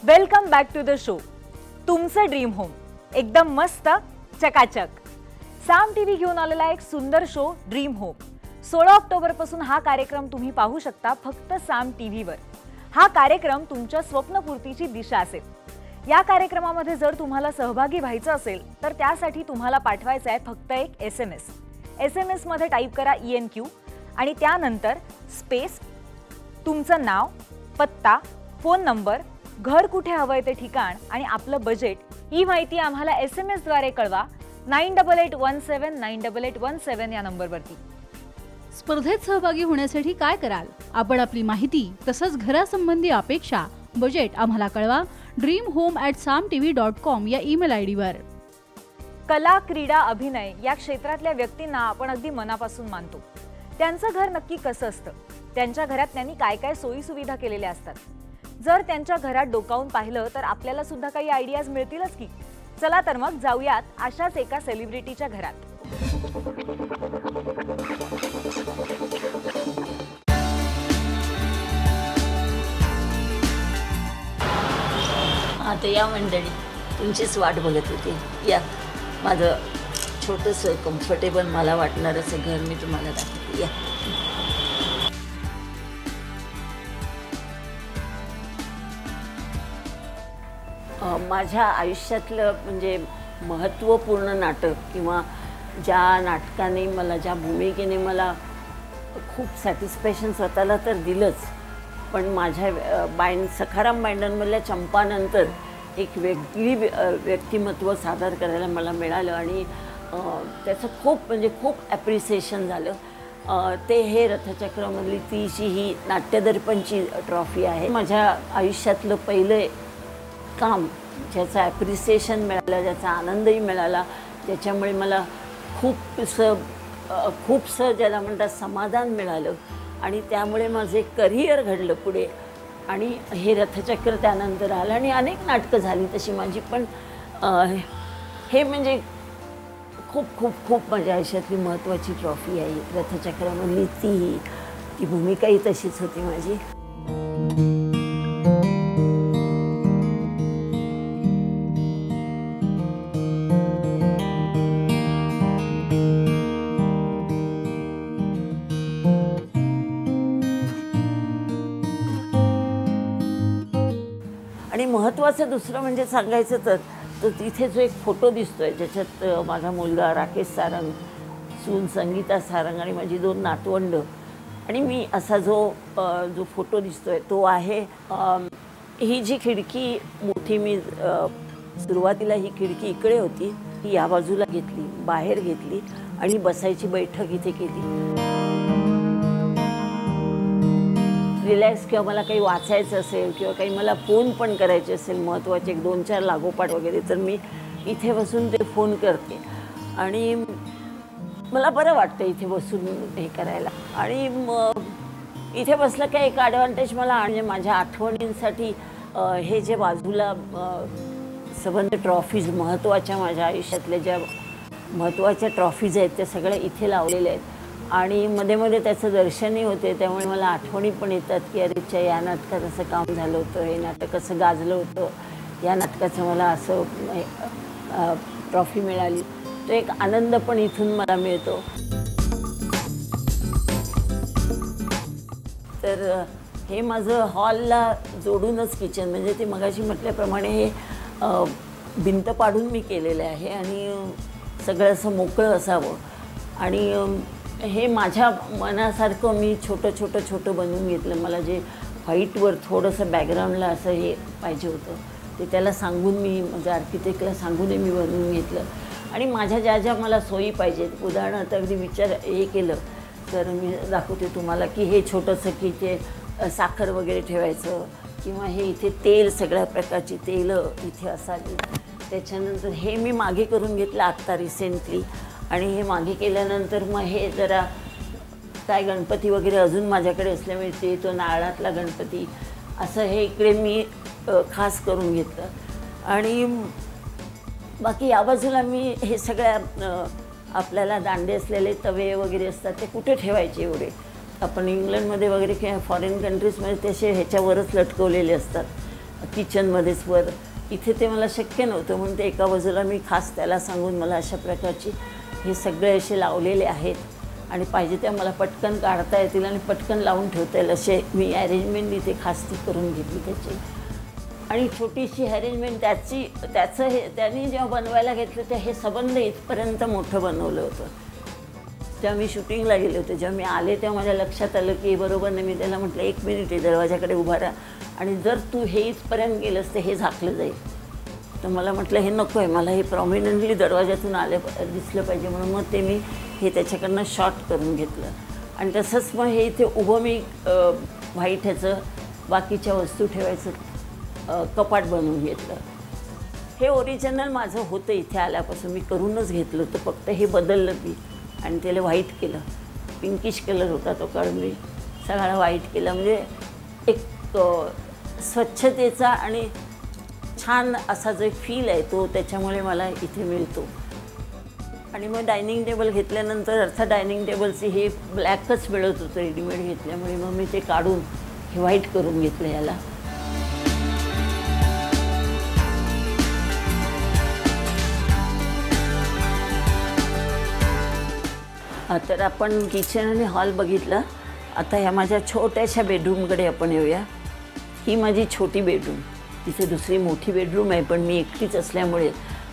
Welcome back to the show. तुमचं dream home एकदम मस्त चकाचक. साम टीव्ही घेऊन आलेला एक सुंदर शो ड्रीम होम. 16 ऑक्टोबर पासून हा कार्यक्रम तुम्ही पाहू शकता फक्त साम टीव्हीवर. हा कार्यक्रम तुमच्या स्वप्नपूर्तीची दिशा असेल. या कार्यक्रमामध्ये जर तुम्हाला सहभागी व्हायचं असेल तर त्यासाठी तुम्हाला पाठवायचं आहे फक्त एक SMS. SMS मध्ये टाइप करा ENQ आणि त्यानंतर स्पेस, तुमचं नाव, पत्ता, फोन नंबर, घर कुठे हवंय ते ठिकाण आणि आपलं बजेट ही माहिती आम्हाला SMS द्वारे कळवा 9881798817 या नंबरवरती. स्पर्धेत सहभागी होण्यासाठी काय कराल? आपण आपली माहिती तसंच घरासंबंधी अपेक्षा, बजेट आम्हाला कळवा dreamhome@samtv.com या ईमेल ID वर. कला, क्रीडा, अभिनय या क्षेत्रातल्या व्यक्तींना आपण अगदी मनापासून मानतो. त्यांचं घर नक्की कसं असतं, त्यांच्या घरात त्यांनी काय काय सोयी सुविधा केलेल्या असतात. जर त्यांच्या घरात डोकावून पाहिलं तर आपल्याला सुद्धा काही आयडियाज मिळतीलच की. चला तर मग जाऊयात अशाच एका सेलिब्रिटीच्या घरात. आता या मंडळी तुमचीच वाट बघत होती. या माझं छोटंसं कम्फर्टेबल मला वाटणारं असं घर मी तुम्हाला दाखवते. या माझ्या आयुष्यातलं म्हणजे महत्त्वपूर्ण नाटक किंवा ज्या नाटकाने मला, ज्या भूमिकेने मला खूप सॅटिस्फॅक्शन स्वतःला तर दिलंच, पण माझ्या सखाराम बाइंडरमधल्या चंपानंतर एक वेगळी व्यक्तिमत्व सादर करायला मला मिळालं आणि त्याचं खूप ॲप्रिसिएशन झालं. ते हे रथचक्रमधली तीची ही नाट्यदर्पणची ट्रॉफी आहे. माझ्या आयुष्यातलं पहिलं काम ज्याचं ॲप्रिसिएशन मिळालं, ज्याचा आनंदही मिळाला, ज्याच्यामुळे मला खूपसं ज्याला म्हणतात समाधान मिळालं आणि त्यामुळे माझे करिअर घडलं पुढे. आणि हे रथचक्र त्यानंतर आलं आणि अनेक नाटकं झाली तशी माझी, पण हे म्हणजे खूप माझ्या आयुष्यातली महत्त्वाची ट्रॉफी आहे रथचक्रामधली. ती भूमिकाही तशीच होती माझी. आणि महत्त्वाचं दुसरं म्हणजे सांगायचं तर तिथे जो एक फोटो दिसतोय ज्याच्यात माझा मुलगा राकेश सारंग, सून संगीता सारंग आणि माझी 2 नातवंड आणि मी असा जो फोटो दिसतोय तो आहे. ही जी खिडकी मोठी मी सुरुवातीला ही खिडकी इकडे होती, ती या बाजूला घेतली, बाहेर घेतली आणि बसायची बैठक इथे केली. रिलॅक्स किंवा मला काही वाचायचं असेल किंवा काही मला फोन पण करायचे असेल महत्त्वाचे 1-2-4 लागोपाठ वगैरे, तर मी इथे बसून ते फोन करते आणि मला बरं वाटतं इथे बसून हे करायला. आणि इथे बसलं काय एक ॲडव्हान्टेज मला म्हणजे माझ्या आठवणींसाठी हे जे बाजूला संबंध ट्रॉफीज महत्त्वाच्या माझ्या आयुष्यातल्या ज्या महत्त्वाच्या ट्रॉफीज आहेत त्या सगळ्या इथे लावलेल्या आहेत आणि मध्ये त्याचं दर्शनही होते. त्यामुळे मला आठवणी पण येतात की अरेच्या या नाटकात असं काम झालं होतं, हे नाटक असं गाजलं होतं, या नाटकाचं मला असं ट्रॉफी मिळाली. तो एक आनंद पण इथून मला मिळतो. तर हे माझं हॉलला जोडूनच किचन, म्हणजे ते मगाशी म्हटल्याप्रमाणे हे भिंत पाडून मी केलेलं आहे आणि सगळं असं मोकळं असावं आणि हे माझ्या मनासारखं मी छोटं बनवून घेतलं. मला जे व्हाईटवर थोडंसं बॅकग्राऊंडला असं हे पाहिजे होतं ते त्याला सांगून मी माझ्या आर्किटेक्टला सांगूनही मी बनवून घेतलं आणि माझ्या ज्या मला सोयी पाहिजेत, उदाहरणार्थ अगदी हे केलं तर मी दाखवते तुम्हाला की हे छोटंसं की ते साखर वगैरे ठेवायचं किंवा हे इथे तेल, सगळ्या प्रकारची तेलं इथे असावी. त्याच्यानंतर हे मी मागे करून घेतलं आत्ता रिसेंटली आणि हे मागे केल्यानंतर मग हे जरा काय गणपती वगैरे अजून माझ्याकडे असल्यामुळे ते तो नारळातला गणपती असं हे इकडे मी खास करून घेतलं. आणि बाकी या बाजूला मी हे सगळ्या आपल्याला दांडे असलेले तवे वगैरे असतात ते कुठे ठेवायचे एवढे, आपण इंग्लंडमध्ये वगैरे किंवा फॉरेन कंट्रीजमध्ये तसे ह्याच्यावरच लटकवलेले असतात. किचनमध्येच वर. इथे ते मला शक्य नव्हतं म्हणून ते एका बाजूला मी खास त्याला सांगून मला अशा प्रकारची हे सगळे असे लावलेले आहेत आणि पाहिजे त्या मला पटकन काढता येतील आणि पटकन लावून ठेवता येईल असे मी अरेंजमेंट इथे खास ती करून घेतली त्याची. आणि छोटीशी अरेंजमेंट त्याचं हे त्यांनी जेव्हा बनवायला घेतलं ते हे संबंध इथपर्यंत मोठं बनवलं होतं. जेव्हा मी शूटिंगला गेले होते, जेव्हा मी आले तेव्हा माझ्या लक्षात आलं की बरोबर नाही. मी त्याला म्हटलं 1 मिनिट आहे, दरवाजाकडे उभा राहा आणि जर तू हे इथपर्यंत गेलंस तर हे झाकलं जाईल. तर मला म्हटलं हे नको आहे, मला हे प्रॉमिनंटली दरवाजातून दिसलं पाहिजे म्हणून मग ते मी हे त्याच्याकडनं शॉर्ट करून घेतलं. आणि तसंच मग हे इथे उभं मी व्हाईट ह्याचं बाकीच्या वस्तू ठेवायचं कपाट बनवून घेतलं. हे ओरिजिनल माझं होतं इथे आल्यापासून मी करूनच घेतलं होतं, फक्त हे बदललं मी आणि त्याला व्हाईट केलं. पिंकिश कलर होता तो, कारण मी सगळा व्हाईट केला. म्हणजे एक स्वच्छतेचा आणि छान असा जो फील आहे तो त्याच्यामुळे मला इथे मिळतो. आणि मग डायनिंग टेबल घेतल्यानंतर अर्थात डायनिंग टेबलची हे ब्लॅकच मिळत होतं रेडीमेड घेतल्यामुळे मग मी ते काढून हे व्हाईट करून घेतलं याला. तर आपण किचन आणि हॉल बघितला. आता ह्या माझ्या छोट्याशा बेडरूमकडे आपण येऊया. ही माझी छोटी बेडरूम. तिथे दुसरी मोठी बेडरूम आहे, पण मी एकटीच असल्यामुळे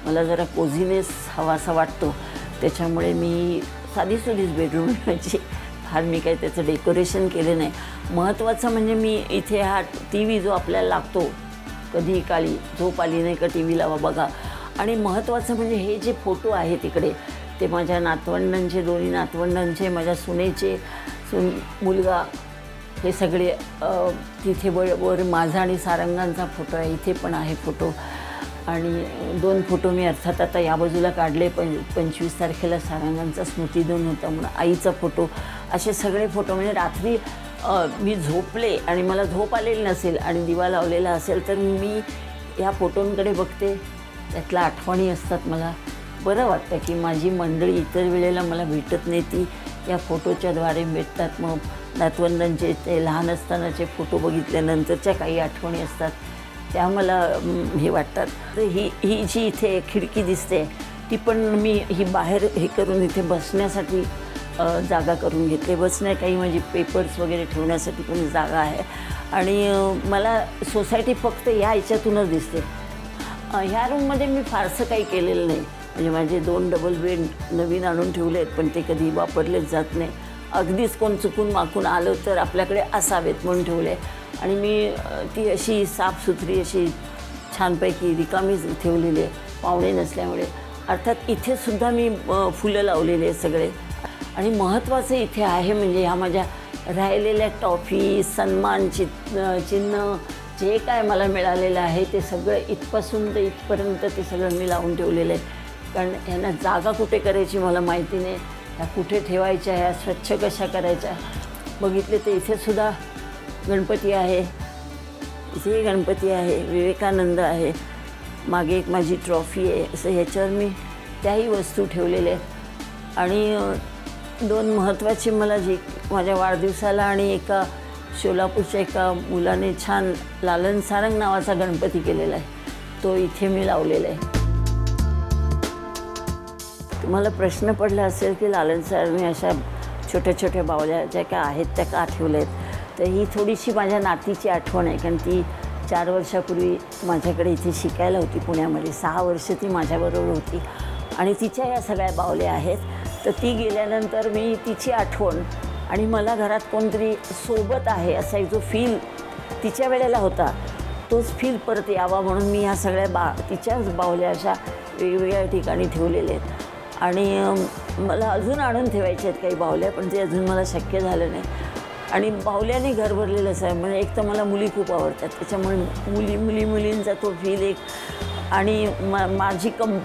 मला जरा कोझीनेस हवासा वाटतो, त्याच्यामुळे मी साधीसुधीच बेडरूम माझी. फार मी काही त्याचं डेकोरेशन केलं नाही. महत्त्वाचं म्हणजे मी इथे हा टी व्ही जो आपल्याला लागतो कधी काळी झोप आली नाही का टी व्ही लावा बघा. आणि महत्त्वाचं म्हणजे हे जे फोटो आहे तिकडे ते माझ्या नातवंडांचे, दोन्ही नातवंडांचे, माझ्या सुनेचे, मुलगा, हे सगळे तिथे वर माझा आणि सारंगांचा फोटो आहे. इथे पण आहे फोटो. आणि 2 फोटो मी अर्थात आता या बाजूला काढले. 25 तारखेला सारंगांचा स्मृतिदिन होता म्हणून आईचा फोटो. असे सगळे फोटो म्हणजे रात्री मी झोपले आणि मला झोप आलेली नसेल आणि दिवा लावलेला असेल तर मी ह्या फोटोंकडे बघते, त्यातल्या आठवणी असतात. मला बरं वाटतं की माझी मंडळी इतर वेळेला मला भेटत नाही, ती या फोटोच्याद्वारे भेटतात. मग नातवंडांचे ते लहान असतानाचे फोटो बघितल्यानंतरच्या काही आठवणी असतात त्या मला हे वाटतात. तर ही जी इथे खिडकी दिसते ती पण मी ही बाहेर हे करून इथे बसण्यासाठी जागा करून घेतली. बसण्या काही माझी पेपर्स वगैरे ठेवण्यासाठी पण जागा आहे. आणि मला सोसायटी फक्त ह्या ह्याच्यातूनच दिसते. ह्या रूममध्ये मी फारसं काही केलेलं नाही. म्हणजे माझे 2 डबल बेड नवीन आणून ठेवले आहेत, पण ते कधी वापरलेच जात नाही. अगदीच कोण चुकून माकून आलं तर आपल्याकडे असावेत म्हणून ठेवले. आणि मी ती अशी साफसुथरी अशी छानपैकी रिकामीच ठेवलेली आहे पाहुणे नसल्यामुळे. अर्थात इथेसुद्धा मी फुलं लावलेले आहेत सगळे. आणि महत्त्वाचं इथे आहे म्हणजे ह्या माझ्या राहिलेल्या टॉफी, सन्मान चिन्ह जे काय मला मिळालेलं आहे ते सगळं इथपासून तर इथपर्यंत ते सगळं मी लावून ठेवलेलं आहे. कारण ह्यांना जागा कुठे करायची मला माहिती नाही, ह्या कुठे ठेवायच्या, ह्या स्वच्छ कशा करायच्या. बघितले तर इथेसुद्धा गणपती आहे, इथे गणपती आहे, विवेकानंद आहे, मागे एक माझी ट्रॉफी आहे. असं ह्याच्यावर मी त्याही वस्तू ठेवलेल्या आहेत. आणि 2 महत्त्वाचे मला जे माझ्या वाढदिवसाला आणि एका सोलापूरच्या एका मुलाने छान लालन सारंग नावाचा गणपती केलेला आहे, तो इथे मी लावलेला आहे. तुम्हाला प्रश्न पडला असेल की लालन सारंगने अशा छोट्या छोट्या बावल्या ज्या काय आहेत त्या का ठेवल्या आहेत, तर ही थोडीशी माझ्या नातीची आठवण आहे. कारण ती 4 वर्षापूर्वी माझ्याकडे इथे शिकायला होती पुण्यामध्ये. 6 वर्ष ती माझ्याबरोबर होती आणि तिच्या या सगळ्या बावल्या आहेत. तर ती गेल्यानंतर मी तिची आठवण आणि मला घरात कोणतरी सोबत आहे असा एक जो फील तिच्या वेळेला होता, तोच फील परत यावा म्हणून मी ह्या सगळ्या तिच्याच बावल्या अशा वेगवेगळ्या ठिकाणी ठेवलेल्या आहेत. आणि मला अजून आणून ठेवायच्या आहेत काही बावल्या, पण ते अजून मला शक्य झालं नाही. आणि बावल्याने घर भरलेलंच आहे. म्हणजे एक तर मला मुली खूप आवडतात, त्याच्यामुळे मुलींचा तो फील एक. आणि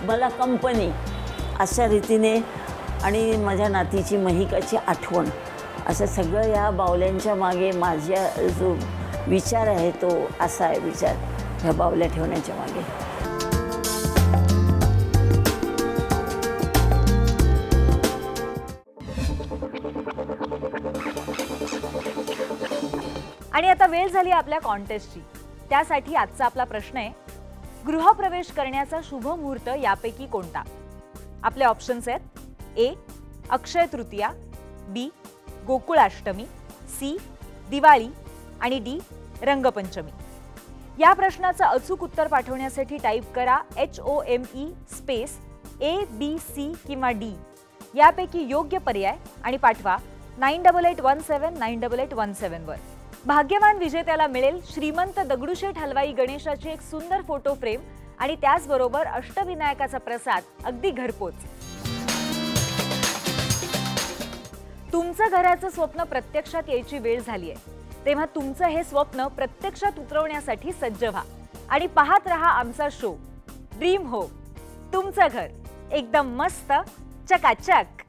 मला कंपनी अशा रीतीने आणि माझ्या नातीची महिकाची आठवण असं सगळं या बावल्यांच्या मागे माझ्या जो विचार आहे तो असा आहे विचार ह्या बावल्या ठेवण्याच्या मागे. आणि आता वेळ झाली आपल्या कॉन्टेस्टची. त्यासाठी आजचा आपला प्रश्न आहे, गृहप्रवेश करण्याचा शुभ मुहूर्त यापैकी कोणता? आपले ऑप्शन्स आहेत: ए अक्षय तृतीया, बी गोकुळाष्टमी, सी दिवाळी आणि डी रंगपंचमी. या प्रश्नाचं अचूक उत्तर पाठवण्यासाठी टाईप करा HOME स्पेस ABC किंवा D यापैकी योग्य पर्याय आणि पाठवा 9881798817 वर. भाग्यवान विजेत्याला मिळेल श्रीमंत दगडूशेठ हलवाई गणेशाची एक सुंदर फोटो फ्रेम आणि त्याचबरोबर अष्टविनायकाचा प्रसाद अगदी घरपोच. तुमचं घराचं स्वप्न प्रत्यक्षात यायची वेळ झाली आहे, तेव्हा तुमचं हे स्वप्न प्रत्यक्षात उतरवण्यासाठी सज्ज व्हा आणि पाहत रहा आमचा शो ड्रीम होम. तुमचं घर एकदम मस्त चकाचक.